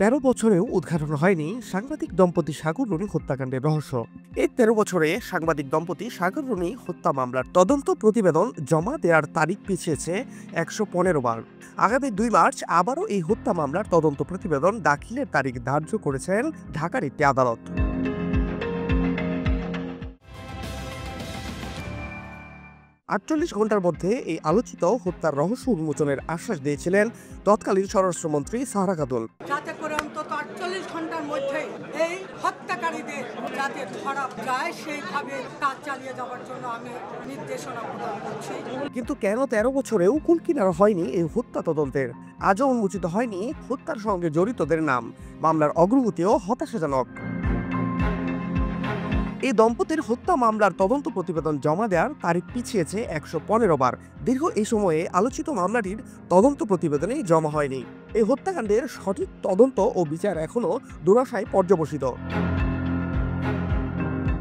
13 বছরেও উদ্ঘাটন হয়নি সাংবাদিক দম্পতি সাগর রুনি হত্যাকাণ্ডের রহস্য। এই 13 বছরে সাংবাদিক দম্পতি সাগর রুনি হত্যা মামলার তদন্ত প্রতিবেদন জমা দেওয়ার তারিখ পিছিয়েছে 115 বার। আগামী 2 মার্চ আবারও এই হত্যা মামলার তদন্ত প্রতিবেদন দাখিলের তারিখ ধার্য করেছেন ঢাকার একটি আদালত। 48 ঘন্টার মধ্যে এই আলোচিত হত্যার রহস্য উন্মোচনের আশ্বাস দিয়েছিলেন তৎকালীন স্বরাষ্ট্রমন্ত্রী সাহারা খাতুন। যাতে করে অন্তত 48 ঘন্টার মধ্যে এই হত্যাকারীদের যাতে ধরা যায় সেইভাবে কাজ চালিয়ে যাওয়ার জন্য আমি নির্দেশনা প্রদান করছি। কিন্তু কেন 13 বছরেও কুলকিনারা হয়নি এই হত্যা তদন্তের? আজও উন্মোচিত হয়নি হত্যার সঙ্গে জড়িতদের নাম। মামলার অগ্রগতিও হতাশাজনক। এই দম্পতির হত্যা মামলার তদন্ত প্রতিবেদন জমা দেওয়ার তারিখ পিছিয়েছে 115 বার। দীর্ঘ এই সময়ে আলোচিত মামলাটির তদন্ত প্রতিবেদনে জমা হয়নি। এই হত্যাকাণ্ডের সঠিক তদন্ত ও বিচার এখনও দুরাশায় পর্যবসিত।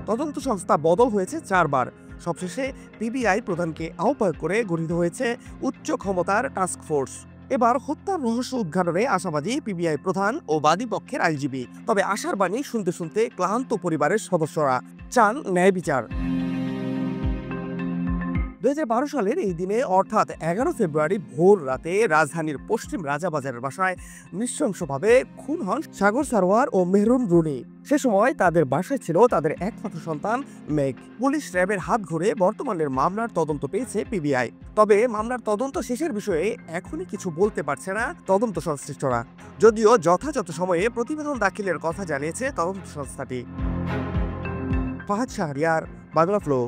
তদন্ত সংস্থা বদল হয়েছে 4 বার। সবশেষে পিবিআই প্রধানকে আহ্বায়ক করে গঠিত হয়েছে উচ্চ ক্ষমতার টাস্ক ফোর্স। এবার হত্যার রহস্য উদ্ঘাটনে আশাবাদী পিবিআই প্রধান ও বাদী পক্ষের আইনজীবী। তবে আশার বাণী শুনতে শুনতে ক্লান্ত পরিবারের সদস্যরা চান ন্যায় বিচার। 2012 সালের এই দিনে অর্থাৎ 11 ফেব্রুয়ারি ভোর রাতে রাজধানীর পশ্চিম রাজাবাজারের বাসায় নৃশংসভাবে খুন হন সাগর সারোয়ার ও মেহরুন রুনি। সে সময় তাদের বাসায় ছিল তাদের একমাত্র সন্তান মেঘ। পুলিশ র্যাবের হাত ঘুরে বর্তমানের মামলার তদন্ত পেয়েছে পিবিআই। তবে মামলার তদন্ত শেষের বিষয়ে এখনই কিছু বলতে পারছে না তদন্ত সংশ্লিষ্টরা, যদিও যথাযথ সময়ে প্রতিবেদন দাখিলের কথা জানিয়েছে তদন্ত সংস্থাটি। ফাহাদ শাহরিয়ার, বাংলা ফ্লো।